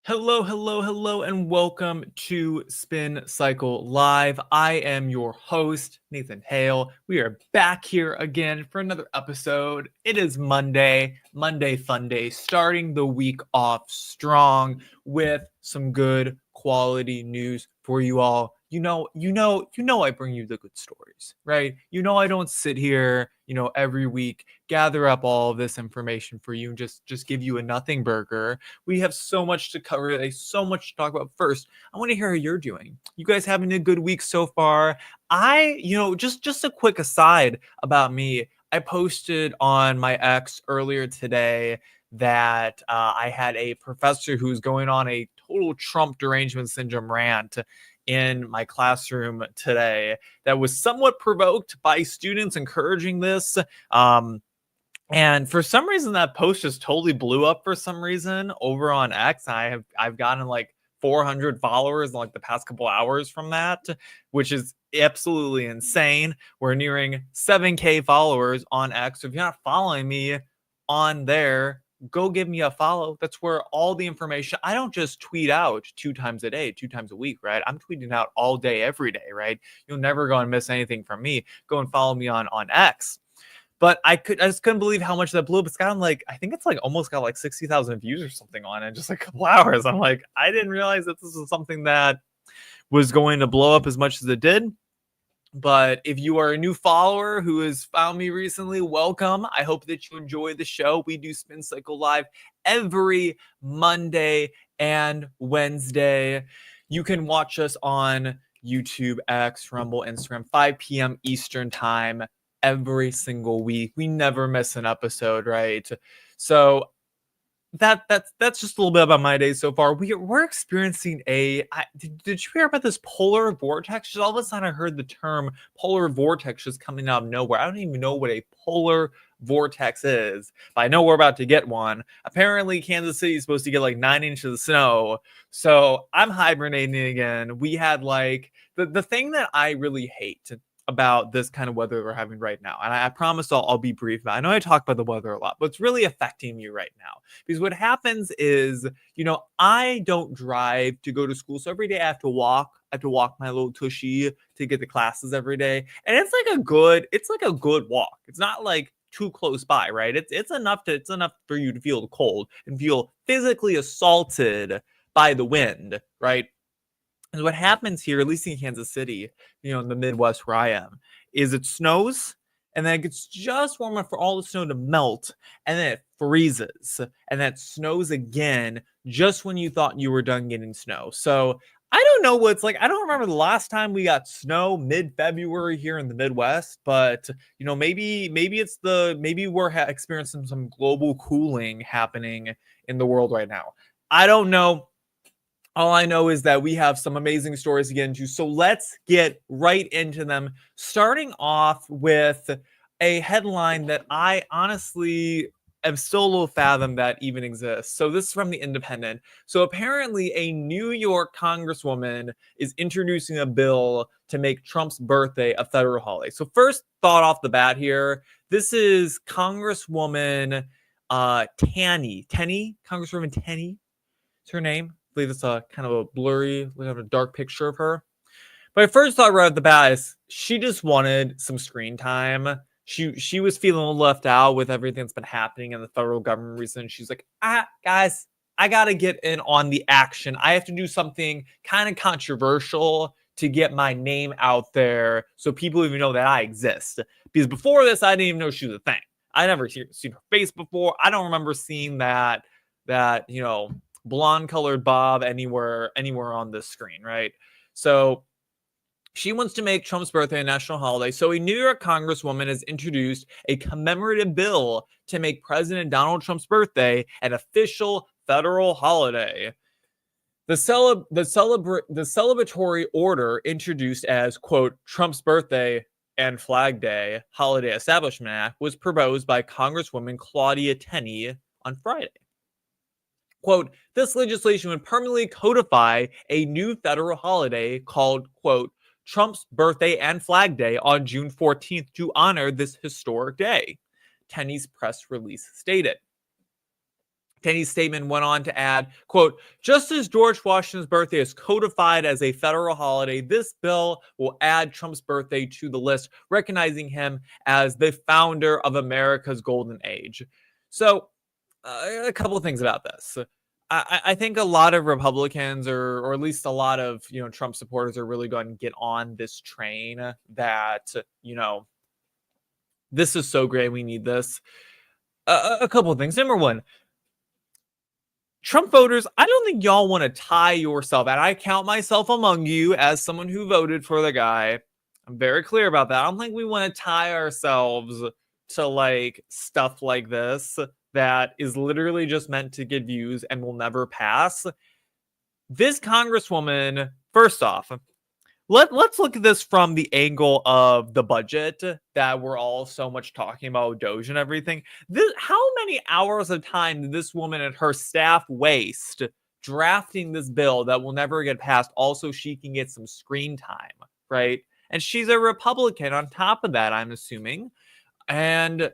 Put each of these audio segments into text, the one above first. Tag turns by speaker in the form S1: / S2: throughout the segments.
S1: Hello, hello, hello, and welcome to Spin Cycle Live. I am your host, Nathan Hale. We are back here again for another episode. It is Monday Fun Day, starting the week off strong with some good quality news for you all. I bring you the good stories, right? I don't sit here, every week, gather up all of this information for you and just give you a nothing burger. We have so much to cover today, so much to talk about. First, I want to hear how you're doing. You guys having a good week so far? Just a quick aside about me. I posted on my X earlier today that I had a professor who's going on a total Trump derangement syndrome rant in my classroom today that was somewhat provoked by students encouraging this. And for some reason, that post just totally blew up for some reason over on X. I've gotten like 400 followers in like the past couple hours from that, which is absolutely insane. We're nearing 7K followers on X. So if you're not following me on there, go give me a follow. That's where all the information. I don't just tweet out 2 times a day, 2 times a week, right? I'm tweeting out all day, every day, right? You'll never go and miss anything from me. Go and follow me on X. But I just couldn't believe how much that blew up. It's gotten like, I think it's like almost got like 60,000 views or something on it in just like a couple hours. I'm like, I didn't realize that this was something that was going to blow up as much as it did. But if you are a new follower who has found me recently, welcome. I hope that you enjoy the show. We do Spin Cycle Live every Monday and Wednesday. You can watch us on YouTube, X, Rumble, Instagram, 5 p.m. Eastern time every single week. We never miss an episode, right? So that's just a little bit about my day so far. We're experiencing did you hear about this polar vortex? Just all of a sudden I heard the term polar vortex just coming out of nowhere. I don't even know what a polar vortex is, but I know we're about to get one. Apparently Kansas City is supposed to get like 9 inches of snow, so I'm hibernating again. We had like the thing that I really hate about this kind of weather we're having right now. And I promise I'll be brief. I know I talk about the weather a lot, but it's really affecting me right now. Because what happens is, I don't drive to go to school. So every day I have to walk. I have to walk my little tushy to get to classes every day. And it's like a good walk. It's not like too close by, right? It's enough for you to feel the cold and feel physically assaulted by the wind, right? And what happens here, at least in Kansas City, in the Midwest where I am, is it snows and then it gets just warm enough for all the snow to melt, and then it freezes, and then it snows again just when you thought you were done getting snow. So I don't know what it's like. I don't remember the last time we got snow mid-February here in the Midwest, but maybe we're experiencing some global cooling happening in the world right now. I don't know. All I know is that we have some amazing stories to get into. So let's get right into them, starting off with a headline that I honestly am still a little fathom that even exists. So this is from The Independent. So apparently a New York congresswoman is introducing a bill to make Trump's birthday a federal holiday. So first thought off the bat here, this is Congresswoman Congresswoman Tenney is her name. I believe it's a kind of a blurry, a dark picture of her. But I first thought right at the bat is she just wanted some screen time. She was feeling a little left out with everything that's been happening in the federal government recently. She's like, guys, I gotta get in on the action. I have to do something kind of controversial to get my name out there so people even know that I exist. Because before this, I didn't even know she was a thing. I never seen her face before. I don't remember seeing that blonde colored bob anywhere on this screen, right? So she wants to make Trump's birthday a national holiday. So a New York congresswoman has introduced a commemorative bill to make President Donald Trump's birthday an official federal holiday. The celebratory order, introduced as, quote, Trump's birthday and Flag Day Holiday Establishment Act, was proposed by Congresswoman Claudia Tenney on Friday. Quote, this legislation would permanently codify a new federal holiday called, quote, Trump's birthday and Flag Day on June 14th to honor this historic day, Tenney's press release stated. Kenny's statement went on to add, quote, just as George Washington's birthday is codified as a federal holiday, this bill will add Trump's birthday to the list, recognizing him as the founder of America's golden age. So, a couple of things about this. I think a lot of Republicans, or at least a lot of Trump supporters, are really going to get on this train that this is so great, we need this. A couple of things. Number one, Trump voters, I don't think y'all want to tie yourself, and I count myself among you as someone who voted for the guy. I'm very clear about that. I don't think we want to tie ourselves to like stuff like this that is literally just meant to get views and will never pass. This congresswoman, first off, let's look at this from the angle of the budget that we're all so much talking about, Doge and everything. How many hours of time did this woman and her staff waste drafting this bill that will never get passed? Also, she can get some screen time, right? And she's a Republican on top of that, I'm assuming. And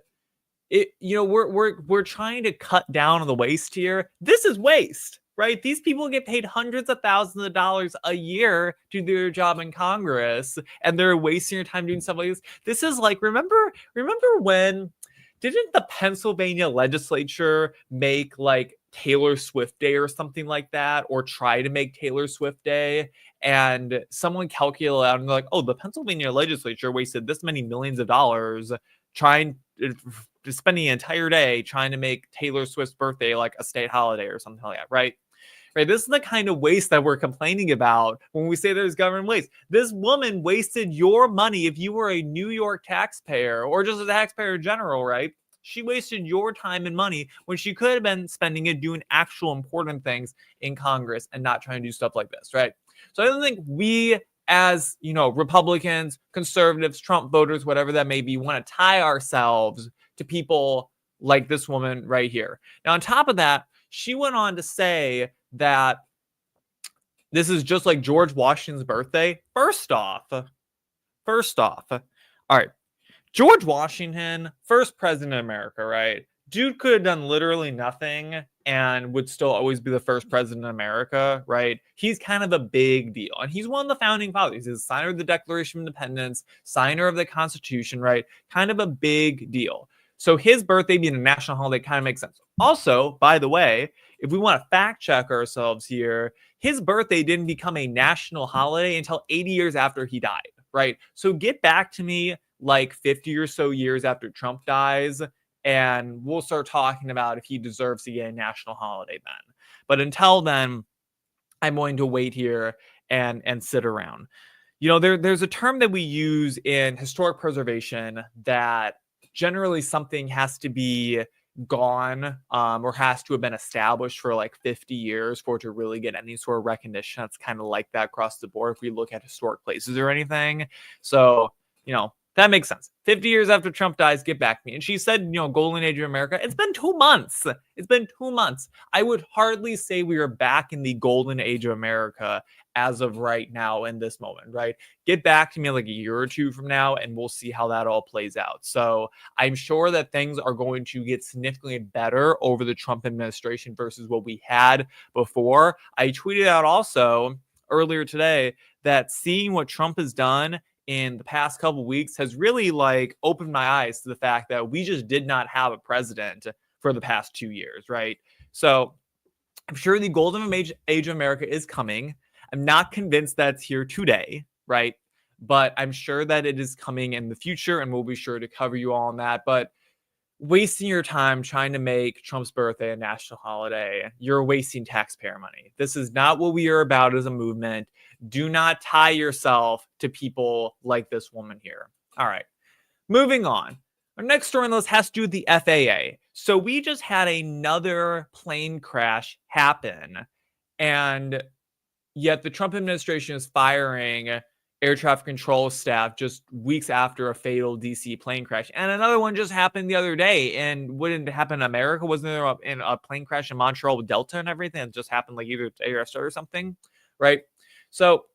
S1: we're trying to cut down on the waste here. This is waste. Right? These people get paid hundreds of thousands of dollars a year to do their job in Congress, and they're wasting your time doing stuff like this. This is like, remember when, didn't the Pennsylvania legislature make like Taylor Swift Day or something like that, or try to make Taylor Swift Day? And someone calculated out and they're like, oh, the Pennsylvania legislature wasted this many millions of dollars spending an entire day trying to make Taylor Swift's birthday like a state holiday or something like that, right? Right. This is the kind of waste that we're complaining about when we say there's government waste. This woman wasted your money. If you were a New York taxpayer or just a taxpayer in general, right? She wasted your time and money when she could have been spending it doing actual important things in Congress and not trying to do stuff like this, right? So I don't think we, as Republicans, conservatives, Trump voters, whatever that may be, want to tie ourselves to people like this woman right here. Now, on top of that, she went on to say that this is just like George Washington's birthday. First off, all right, George Washington, first president of America, right? Dude could have done literally nothing and would still always be the first president of America, right? He's kind of a big deal. And he's one of the founding fathers. He's a signer of the Declaration of Independence, signer of the Constitution, right? Kind of a big deal. So his birthday being a national holiday kind of makes sense. Also, by the way, if we want to fact check ourselves here, his birthday didn't become a national holiday until 80 years after he died, right? So get back to me like 50 or so years after Trump dies, and we'll start talking about if he deserves to get a national holiday then. But until then, I'm going to wait here and sit around. There's a term that we use in historic preservation that generally something has to be gone or has to have been established for like 50 years for it to really get any sort of recognition. That's kind of like that across the board if we look at historic places or anything. So, that makes sense. 50 years after Trump dies, get back to me. And she said, golden age of America. It's been 2 months. It's been 2 months. I would hardly say we are back in the golden age of America as of right now in this moment, right? Get back to me like a year or two from now, and we'll see how that all plays out. So I'm sure that things are going to get significantly better over the Trump administration versus what we had before. I tweeted out also earlier today that seeing what Trump has done in the past couple of weeks has really like opened my eyes to the fact that we just did not have a president for the past 2 years, right? So I'm sure the golden age of America is coming. I'm not convinced that's here today, right? But I'm sure that it is coming in the future, and we'll be sure to cover you all on that. But wasting your time trying to make Trump's birthday a national holiday, you're wasting taxpayer money. This is not what we are about as a movement. Do not tie yourself to people like this woman here. All right, moving on. Our next story on the list has to do with the FAA. So we just had another plane crash happen, and yet the Trump administration is firing air traffic control staff just weeks after a fatal DC plane crash. And another one just happened the other day. And wouldn't it happen in America? Wasn't there a plane crash in Montreal with Delta and everything? It just happened like either today or yesterday or something, right? So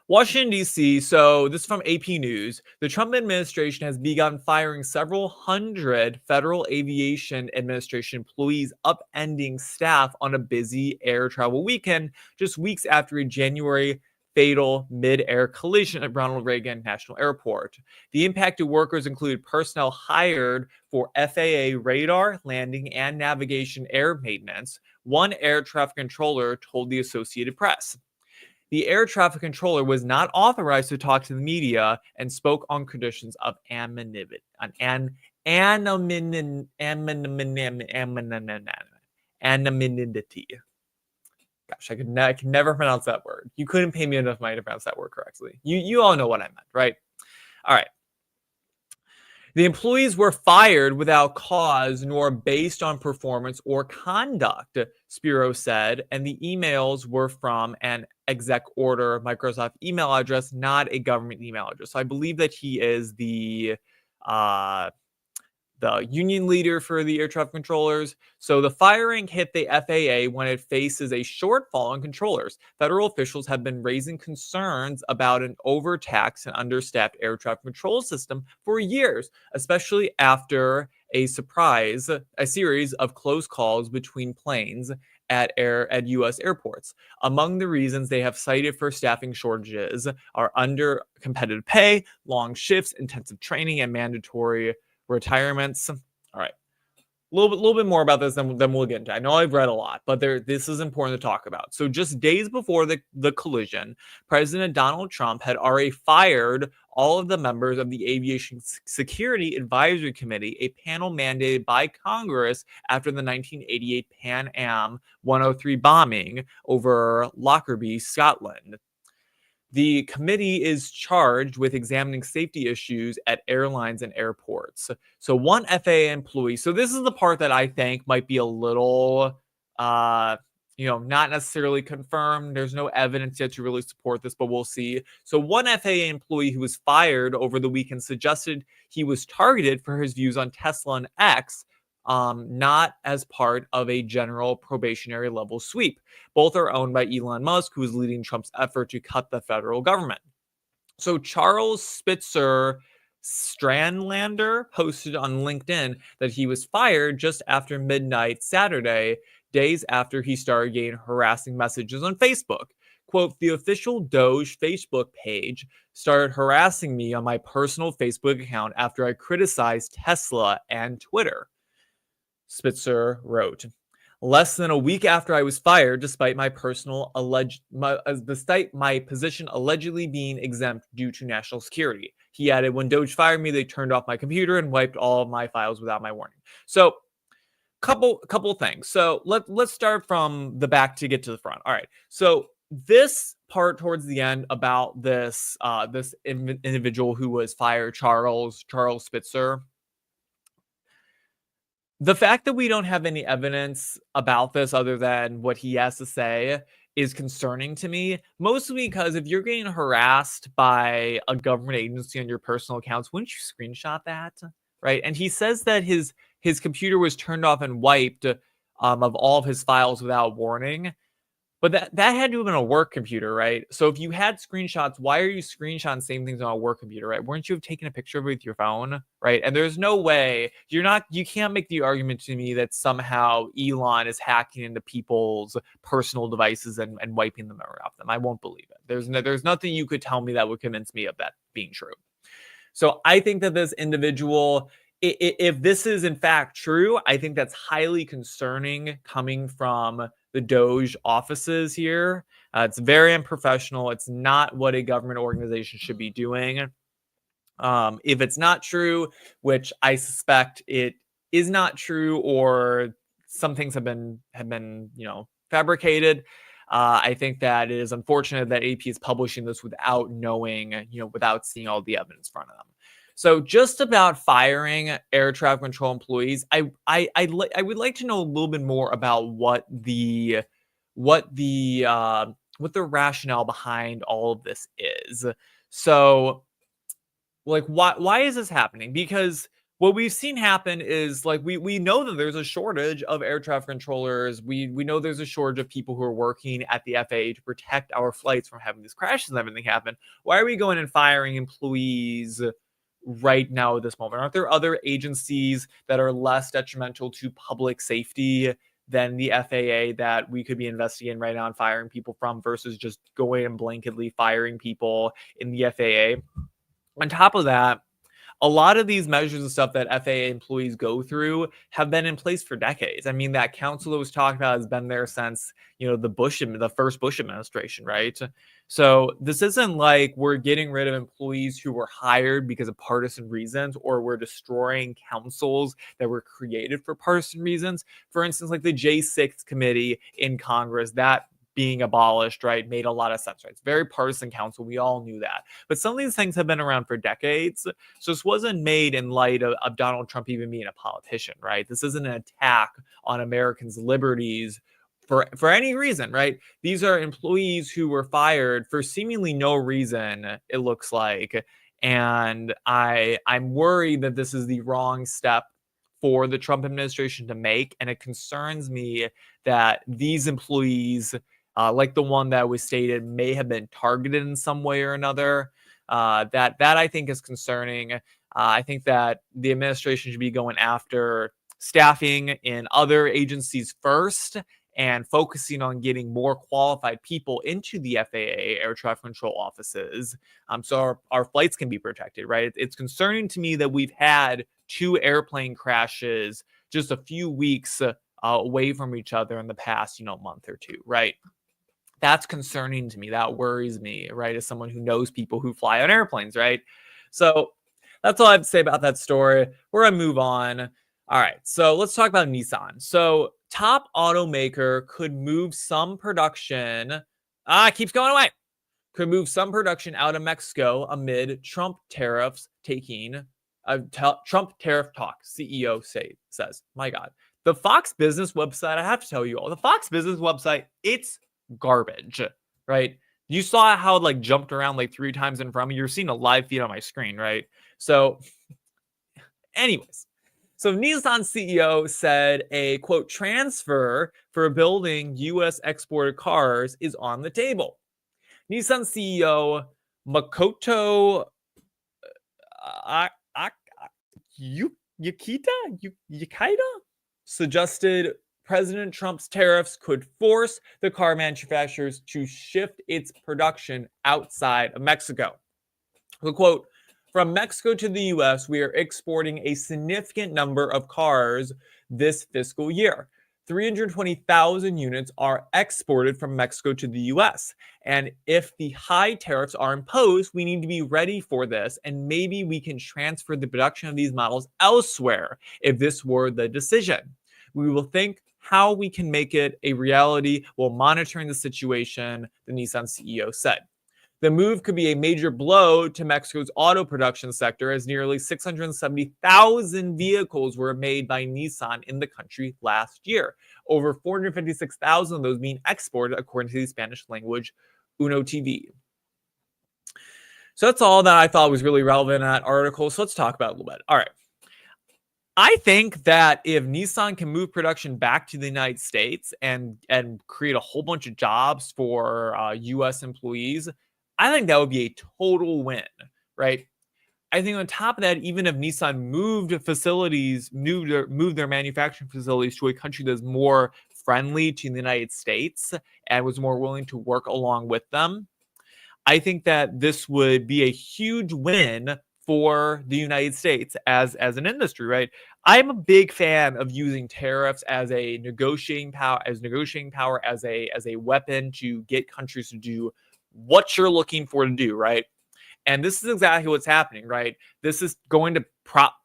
S1: Washington, D.C. So this is from AP News. The Trump administration has begun firing several hundred Federal Aviation Administration employees, upending staff on a busy air travel weekend, just weeks after a January fatal mid-air collision at Ronald Reagan National Airport. The impacted workers include personnel hired for FAA radar, landing, and navigation air maintenance, one air traffic controller told the Associated Press. The air traffic controller was not authorized to talk to the media and spoke on conditions of anonymity. Anonymity. Gosh, I can never pronounce that word. You couldn't pay me enough money to pronounce that word correctly. You all know what I meant, right? All right. The employees were fired without cause nor based on performance or conduct, Spiro said, and the emails were from an exec order Microsoft email address, not a government email address. So I believe that he is the union leader for the air traffic controllers. So the firing hit the FAA when it faces a shortfall in controllers. Federal officials have been raising concerns about an overtaxed and understaffed air traffic control system for years, especially after a series of close calls between planes at U.S. airports. Among the reasons they have cited for staffing shortages are under competitive pay, long shifts, intensive training, and mandatory retirements. All right. A little bit more about this than we'll get into. I know I've read a lot, but this is important to talk about. So just days before the collision, President Donald Trump had already fired all of the members of the Aviation Security Advisory Committee, a panel mandated by Congress after the 1988 Pan Am 103 bombing over Lockerbie, Scotland. The committee is charged with examining safety issues at airlines and airports. So one FAA employee, so this is the part that I think might be a little, not necessarily confirmed. There's no evidence yet to really support this, but we'll see. So one FAA employee who was fired over the weekend suggested he was targeted for his views on Tesla and X, not as part of a general probationary level sweep. Both are owned by Elon Musk, who is leading Trump's effort to cut the federal government. So Charles Spitzer Strandlander posted on LinkedIn that he was fired just after midnight Saturday, days after he started getting harassing messages on Facebook. Quote, the official Doge Facebook page started harassing me on my personal Facebook account after I criticized Tesla and Twitter, Spitzer wrote. Less than a week after I was fired, despite my position allegedly being exempt due to national security. He added, when Doge fired me, they turned off my computer and wiped all of my files without my warning. So, couple things. So let's start from the back to get to the front. All right. So this part towards the end about this individual who was fired, Charles Spitzer. The fact that we don't have any evidence about this other than what he has to say is concerning to me, mostly because if you're getting harassed by a government agency on your personal accounts, wouldn't you screenshot that, right? And he says that his computer was turned off and wiped of all of his files without warning. But that had to have been a work computer, right? So if you had screenshots, why are you screenshotting same things on a work computer, right? Wouldn't you have taken a picture of it with your phone, right? And there's no way you can't make the argument to me that somehow Elon is hacking into people's personal devices and wiping the memory off them. I won't believe it. There's nothing you could tell me that would convince me of that being true. So I think that this individual, if this is in fact true, I think that's highly concerning coming from the Doge offices here. It's very unprofessional. It's not what a government organization should be doing. If it's not true, which I suspect it is not true, or some things have been fabricated, I think that it is unfortunate that AP is publishing this without knowing, without seeing all the evidence in front of them. So just about firing air traffic control employees, I would like to know a little bit more about what the rationale behind all of this is. So, like, why is this happening? Because what we've seen happen is like we know that there's a shortage of air traffic controllers. We know there's a shortage of people who are working at the FAA to protect our flights from having these crashes and everything happen. Why are we going and firing employees right now at this moment? Aren't there other agencies that are less detrimental to public safety than the FAA that we could be investigating right now and firing people from versus just going and blanketly firing people in the FAA? On top of that, a lot of these measures and stuff that FAA employees go through have been in place for decades. I mean, that council that was talked about has been there since, the first Bush administration, right? So this isn't like we're getting rid of employees who were hired because of partisan reasons, or we're destroying councils that were created for partisan reasons. For instance, like the J6 committee in Congress, that being abolished, right, made a lot of sense, right? It's very partisan council. We all knew that. But some of these things have been around for decades. So this wasn't made in light of Donald Trump even being a politician, right? This isn't an attack on Americans' liberties for any reason, right? These are employees who were fired for seemingly no reason, it looks like. And I'm worried that this is the wrong step for the Trump administration to make. And it concerns me that these employees, like the one that was stated, may have been targeted in some way or another. That I think is concerning. I think that the administration should be going after staffing in other agencies first and focusing on getting more qualified people into the FAA air traffic control offices, so our flights can be protected, right? It's concerning to me that we've had 2 airplane crashes just a few weeks away from each other in the past, month or two, right? That's concerning to me. That worries me, right? As someone who knows people who fly on airplanes, right? So that's all I have to say about that story. We're going to move on. All right, so let's talk about Nissan. So top automaker could move some production. It keeps going away. Could move some production out of Mexico amid Trump tariffs taking Trump tariff talk. CEO says, my God, the Fox Business website. I have to tell you all, the Fox Business website, it's garbage, right? You saw how it like jumped around like 3 times in front of me. You're seeing a live feed on my screen, right? So, anyways. So Nissan CEO said a, quote, transfer for building U.S. exported cars is on the table. Nissan CEO Makoto Yukita suggested President Trump's tariffs could force the car manufacturers to shift its production outside of Mexico. The quote, from Mexico to the U.S., we are exporting a significant number of cars this fiscal year. 320,000 units are exported from Mexico to the U.S. And if the high tariffs are imposed, we need to be ready for this. And maybe we can transfer the production of these models elsewhere if this were the decision. We will think how we can make it a reality while monitoring the situation, the Nissan CEO said. The move could be a major blow to Mexico's auto production sector, as nearly 670,000 vehicles were made by Nissan in the country last year. Over 456,000 of those being exported, according to the Spanish language Uno TV. So that's all that I thought was really relevant in that article. So let's talk about it a little bit. All right. I think that if Nissan can move production back to the United States and create a whole bunch of jobs for U.S. employees, I think that would be a total win, right? I think on top of that, even if Nissan moved their manufacturing facilities to a country that's more friendly to the United States and was more willing to work along with them, I think that this would be a huge win for the United States as an industry, right? I'm a big fan of using tariffs as a negotiating power, as a weapon to get countries to do what you're looking for to do, right? And this is exactly what's happening, right? This is going to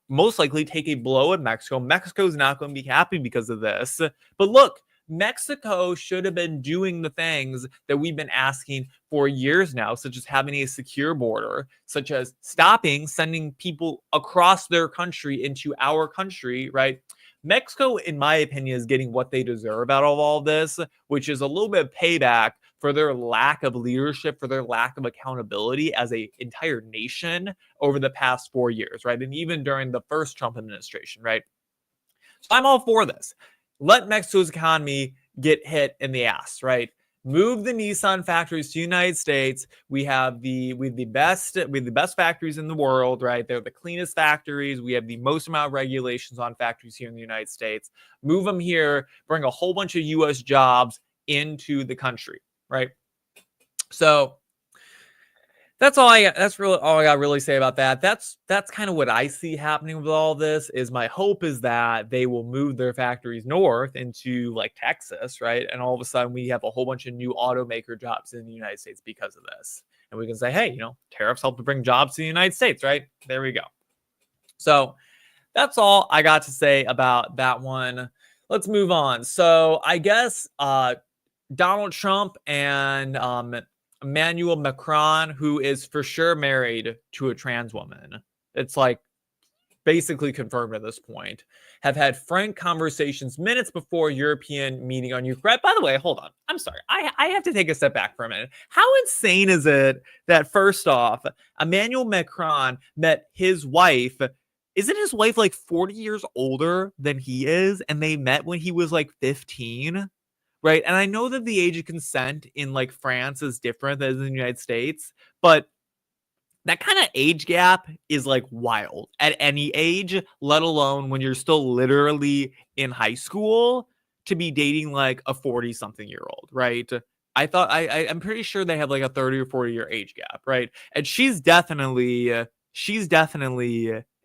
S1: most likely take a blow at Mexico. Mexico's not going to be happy because of this. But look, Mexico should have been doing the things that we've been asking for years now, such as having a secure border, such as stopping sending people across their country into our country, right? Mexico, in my opinion, is getting what they deserve out of all of this, which is a little bit of payback for their lack of leadership, for their lack of accountability as an entire nation over the past 4 years, right? And even during the first Trump administration, right? So I'm all for this. Let Mexico's economy get hit in the ass, right? Move the Nissan factories to the United States. We have the best factories in the world, right? They're the cleanest factories. We have the most amount of regulations on factories here in the United States. Move them here, bring a whole bunch of US jobs into the country, right? So that's all I got. That's really all I got to really say about that. That's kind of what I see happening with all this. Is my hope is that they will move their factories north into like Texas, right? And all of a sudden we have a whole bunch of new automaker jobs in the United States because of this. And we can say, hey, tariffs help to bring jobs to the United States, right? There we go. So that's all I got to say about that one. Let's move on. So I guess Donald Trump and Emmanuel Macron, who is for sure married to a trans woman, it's like basically confirmed at this point, have had frank conversations minutes before European meeting on Ukraine. By the way, hold on. I'm sorry. I have to take a step back for a minute. How insane is it that first off, Emmanuel Macron met his wife? Isn't his wife like 40 years older than he is? And they met when he was like 15? Right. And I know that the age of consent in like France is different than in the United States, but that kind of age gap is like wild at any age, let alone when you're still literally in high school to be dating like a 40 something year old. Right. I'm pretty sure they have like a 30 or 40 year age gap. Right. And she's definitely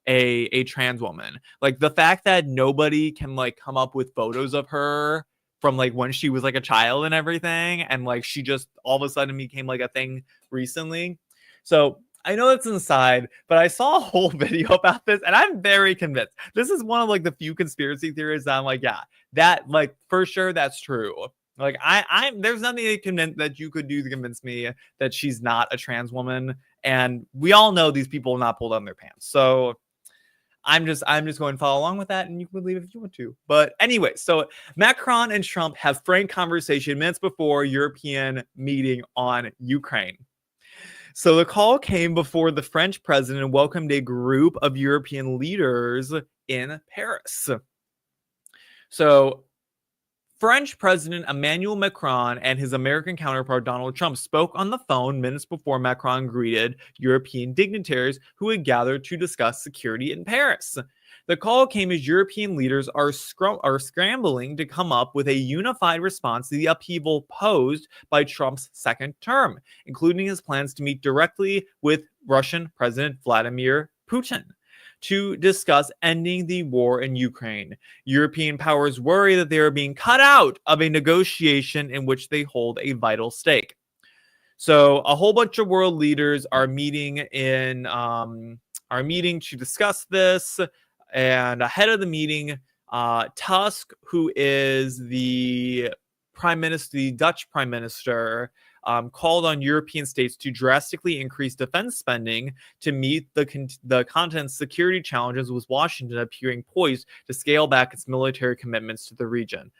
S1: a trans woman. Like the fact that nobody can like come up with photos of her from like when she was like a child and everything, and like she just all of a sudden became like a thing recently. So I know it's inside, but I saw a whole video about this and I'm very convinced. This is one of like the few conspiracy theories that I'm like, yeah, that like for sure that's true. Like I'm there's nothing that you could do to convince me that she's not a trans woman, and we all know these people will not pull down their pants. So I'm just going to follow along with that, and you can believe if you want to. But anyway, so Macron and Trump have frank conversation minutes before European meeting on Ukraine. So the call came before the French president welcomed a group of European leaders in Paris. So French President Emmanuel Macron and his American counterpart Donald Trump spoke on the phone minutes before Macron greeted European dignitaries who had gathered to discuss security in Paris. The call came as European leaders are scrambling to come up with a unified response to the upheaval posed by Trump's second term, including his plans to meet directly with Russian President Vladimir Putin to discuss ending the war in Ukraine. European powers worry that they are being cut out of a negotiation in which they hold a vital stake. So a whole bunch of world leaders are meeting to discuss this. And ahead of the meeting, Tusk, who is the Dutch prime minister, called on European states to drastically increase defense spending to meet the continent's security challenges, with Washington appearing poised to scale back its military commitments to the region.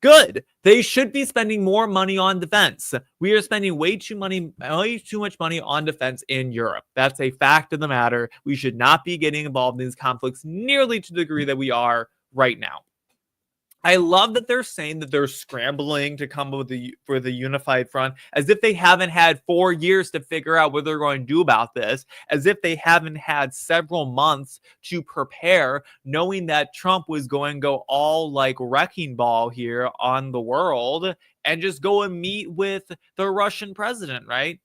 S1: Good. They should be spending more money on defense. We are spending way too much money on defense in Europe. That's a fact of the matter. We should not be getting involved in these conflicts nearly to the degree that we are right now. I love that they're saying that they're scrambling to come up with the unified front, as if they haven't had 4 years to figure out what they're going to do about this, as if they haven't had several months to prepare, knowing that Trump was going to go all like wrecking ball here on the world and just go and meet with the Russian president, right?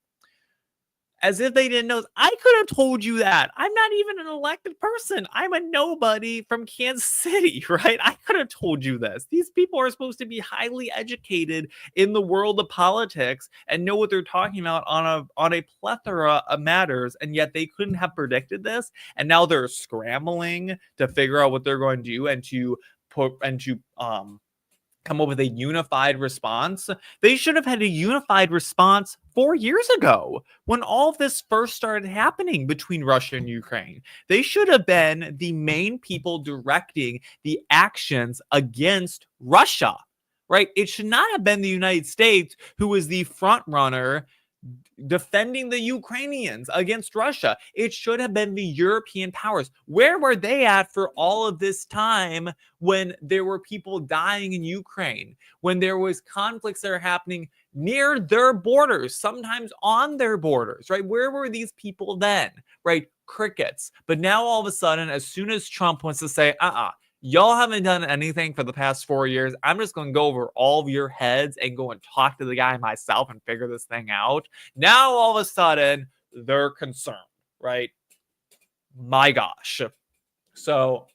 S1: As if they didn't know. I could have told you that. I'm not even an elected person. I'm a nobody from Kansas City, right? I could have told you this. These people are supposed to be highly educated in the world of politics and know what they're talking about on a plethora of matters, and yet they couldn't have predicted this. And now they're scrambling to figure out what they're going to do and to come up with a unified response. They should have had a unified response 4 years ago when all of this first started happening between Russia and Ukraine. They should have been the main people directing the actions against Russia, right? It should not have been the United States who was the front runner defending the Ukrainians against Russia. It should have been the European powers. Where were they at for all of this time when there were people dying in Ukraine, when there was conflicts that are happening near their borders, sometimes on their borders, right? Where were these people then, right? Crickets. But now all of a sudden, as soon as Trump wants to say, y'all haven't done anything for the past 4 years, I'm just going to go over all of your heads and go and talk to the guy myself and figure this thing out. Now, all of a sudden, they're concerned, right? My gosh. So,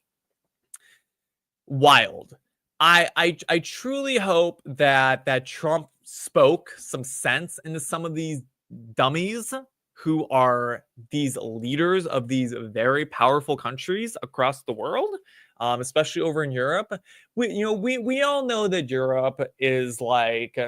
S1: wild. I truly hope that Trump spoke some sense into some of these dummies who are these leaders of these very powerful countries across the world. Especially over in Europe. We all know that Europe is like,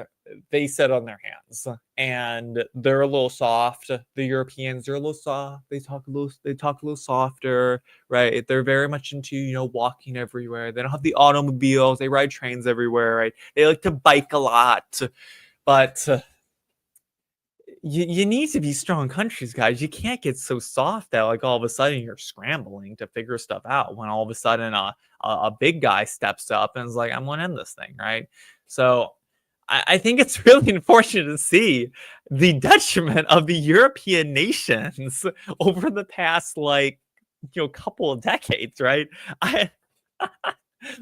S1: they sit on their hands and they're a little soft. The Europeans are a little soft. They talk a little softer, right? They're very much into, walking everywhere. They don't have the automobiles. They ride trains everywhere, right? They like to bike a lot, but you need to be strong countries, guys. You can't get so soft that like all of a sudden you're scrambling to figure stuff out when all of a sudden a big guy steps up and is like, I'm going to end this thing, right? So I think it's really unfortunate to see the detriment of the European nations over the past couple of decades, right?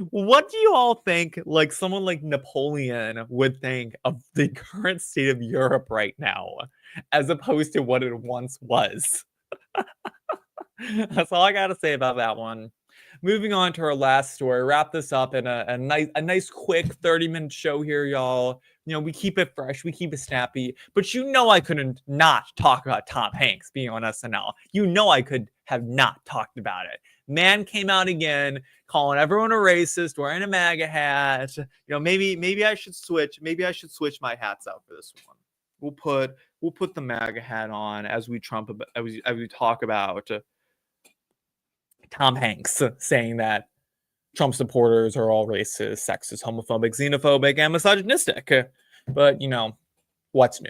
S1: What do you all think, like someone like Napoleon would think of the current state of Europe right now, as opposed to what it once was? That's all I got to say about that one. Moving on to our last story, wrap this up in a nice quick 30-minute show here, y'all. We keep it fresh, we keep it snappy, but I couldn't not talk about Tom Hanks being on SNL. I could have not talked about it. Man came out again, calling everyone a racist, wearing a MAGA hat. Maybe I should switch. Maybe I should switch my hats out for this one. We'll put the MAGA hat on as we talk about Tom Hanks saying that Trump supporters are all racist, sexist, homophobic, xenophobic, and misogynistic. But what's new?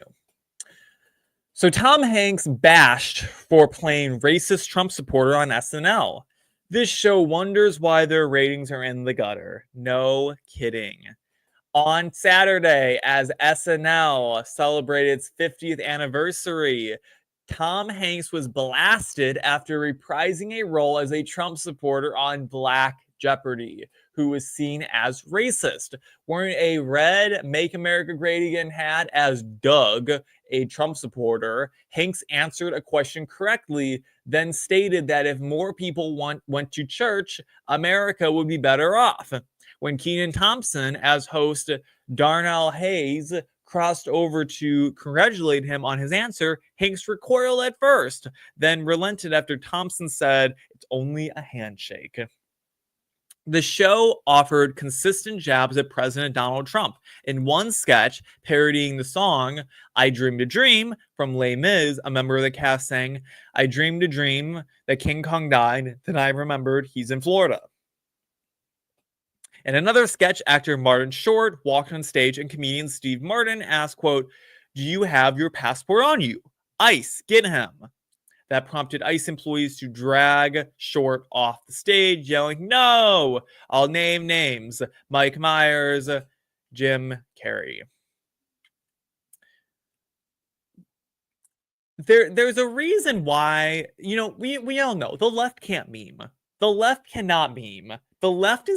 S1: So Tom Hanks bashed for playing racist Trump supporter on SNL. This show wonders why their ratings are in the gutter. No kidding. On Saturday, as SNL celebrated its 50th anniversary, Tom Hanks was blasted after reprising a role as a Trump supporter on Black Jeopardy, who was seen as racist. Wearing a red Make America Great Again hat as Doug, a Trump supporter, Hanks answered a question correctly, then stated that if more people went to church, America would be better off. When Kenan Thompson, as host Darnell Hayes, crossed over to congratulate him on his answer, Hanks recoiled at first, then relented after Thompson said, "It's only a handshake." The show offered consistent jabs at President Donald Trump. In one sketch, parodying the song I Dreamed a Dream from Les Mis, a member of the cast sang, "I dreamed a dream that King Kong died, then I remembered he's in Florida." In another sketch, actor Martin Short walked on stage and comedian Steve Martin asked, quote, "Do you have your passport on you? ICE, get him." That prompted ICE employees to drag Short off the stage, yelling, "No! I'll name names. Mike Myers, Jim Carrey." There's a reason why, we all know the left can't meme. The left cannot meme. The left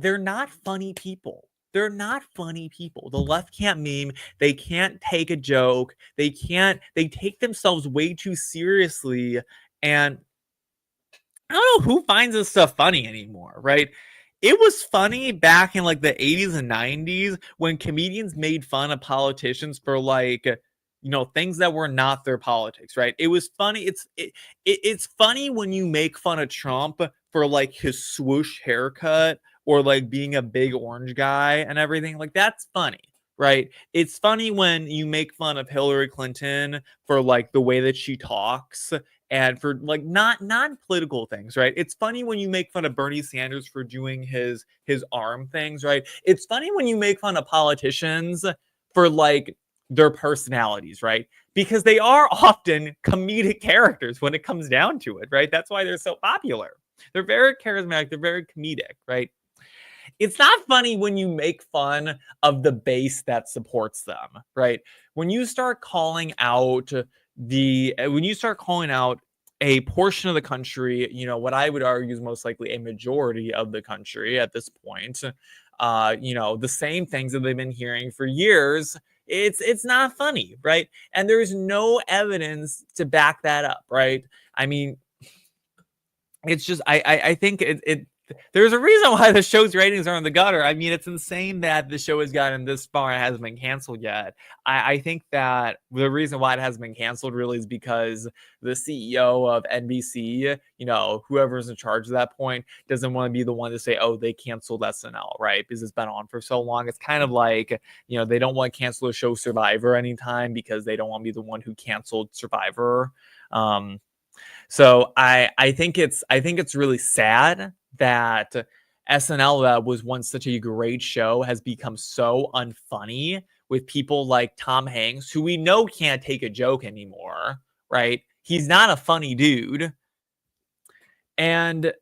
S1: they're not funny people. They're not funny people. The left can't meme. They can't take a joke. They take themselves way too seriously. And I don't know who finds this stuff funny anymore, right? It was funny back in like the 80s and 90s when comedians made fun of politicians for things that were not their politics, right? It was funny. It's funny when you make fun of Trump for like his swoosh haircut or like being a big orange guy and everything. Like, that's funny, right? It's funny when you make fun of Hillary Clinton for like the way that she talks and for like not non-political things, right? It's funny when you make fun of Bernie Sanders for doing his arm things, right? It's funny when you make fun of politicians for like their personalities, right? Because they are often comedic characters when it comes down to it, right? That's why they're so popular. They're very charismatic, they're very comedic, right? It's not funny when you make fun of the base that supports them, right? When you start calling out when you start calling out a portion of the country, what I would argue is most likely a majority of the country at this point, the same things that they've been hearing for years, it's not funny, right? And there's no evidence to back that up, right? I mean, it's just I think it there's a reason why the show's ratings are in the gutter. I mean, it's insane that the show has gotten this far and hasn't been canceled yet. I think that the reason why it hasn't been canceled really is because the CEO of NBC, whoever's in charge at that point, doesn't want to be the one to say, oh, they canceled SNL, right? Because it's been on for so long. It's kind of like, they don't want to cancel a show Survivor anytime because they don't want to be the one who canceled Survivor. So I think it's really sad that SNL, that was once such a great show, has become so unfunny with people like Tom Hanks, who we know can't take a joke anymore, right? He's not a funny dude. And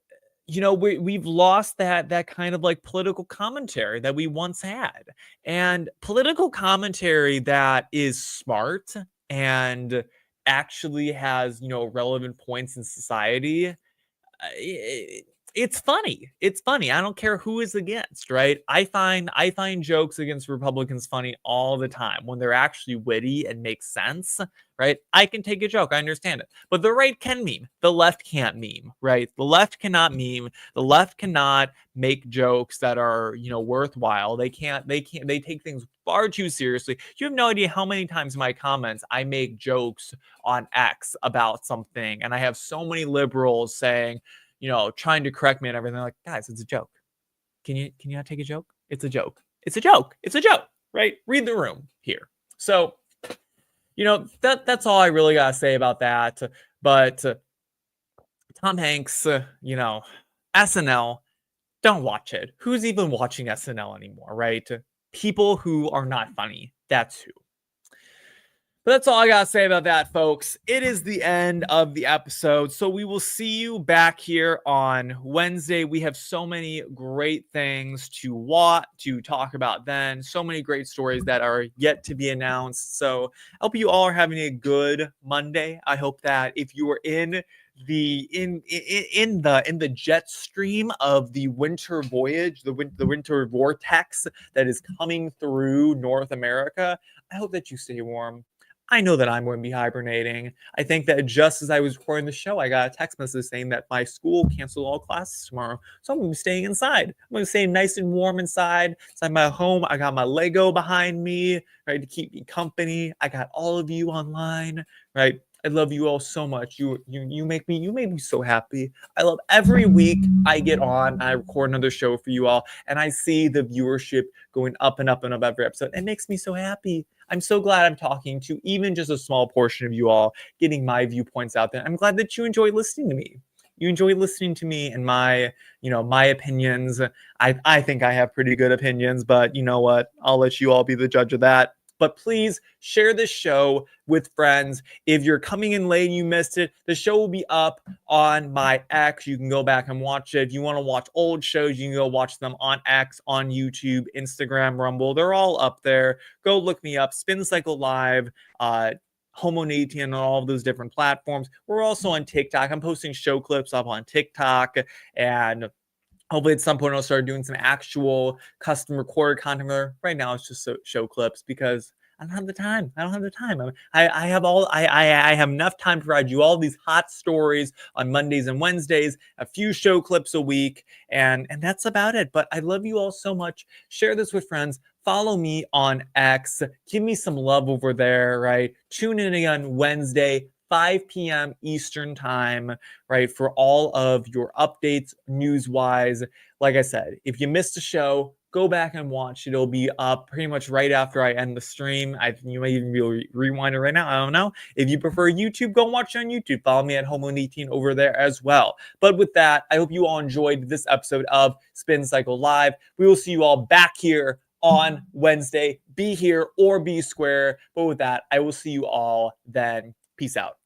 S1: we've lost that kind of like political commentary that we once had. And political commentary that is smart and actually has, relevant points in society, it's funny. It's funny. I don't care who is against, right? I find jokes against Republicans funny all the time when they're actually witty and make sense, right? I can take a joke. I understand it. But the right can meme. The left can't meme, right? The left cannot meme. The left cannot make jokes that are, worthwhile. They take things far too seriously. You have no idea how many times in my comments I make jokes on X about something, and I have so many liberals saying, trying to correct me and everything. Like, guys, it's a joke. Can you not take a joke? It's a joke. It's a joke. It's a joke, right? Read the room here. So, that's all I really gotta say about that. But Tom Hanks, SNL, don't watch it. Who's even watching SNL anymore, right? People who are not funny. That's who. But that's all I got to say about that, folks. It is the end of the episode. So we will see you back here on Wednesday. We have so many great things to talk about then. So many great stories that are yet to be announced. So I hope you all are having a good Monday. I hope that if you are in the jet stream of the winter voyage, the winter vortex that is coming through North America, I hope that you stay warm. I know that I'm going to be hibernating. I think that just as I was recording the show, I got a text message saying that my school canceled all classes tomorrow. So I'm going to be staying inside. I'm going to stay nice and warm inside my home. I got my Lego behind me, right, to keep me company. I got all of you online, right? I love you all so much. You make me so happy. I love every week I get on, I record another show for you all, and I see the viewership going up and up and up every episode. It makes me so happy. I'm so glad I'm talking to even just a small portion of you all, getting my viewpoints out there. I'm glad that you enjoy listening to me. You enjoy listening to me and my opinions. I think I have pretty good opinions, but you know what? I'll let you all be the judge of that. But please share this show with friends. If you're coming in late and you missed it, the show will be up on my X. You can go back and watch it. If you want to watch old shows, you can go watch them on X, on YouTube, Instagram, Rumble. They're all up there. Go look me up. Spin Cycle Live, Homo Nation, and all of those different platforms. We're also on TikTok. I'm posting show clips up on TikTok, and hopefully at some point I'll start doing some actual custom recorded content there. Right now it's just show clips because I don't have the time. I have enough time to provide you all these hot stories on Mondays and Wednesdays, a few show clips a week, and that's about it. But I love you all so much. Share this with friends. Follow me on X. Give me some love over there, right? Tune in again Wednesday, 5 p.m. Eastern time, right, for all of your updates news-wise. Like I said, if you missed a show, go back and watch it. It'll be up pretty much right after I end the stream. You might even be able to rewind it right now. I don't know. If you prefer YouTube, go watch it on YouTube. Follow me at Homo18 over there as well. But with that, I hope you all enjoyed this episode of Spin Cycle Live. We will see you all back here on Wednesday. Be here or be square. But with that, I will see you all then. Peace out.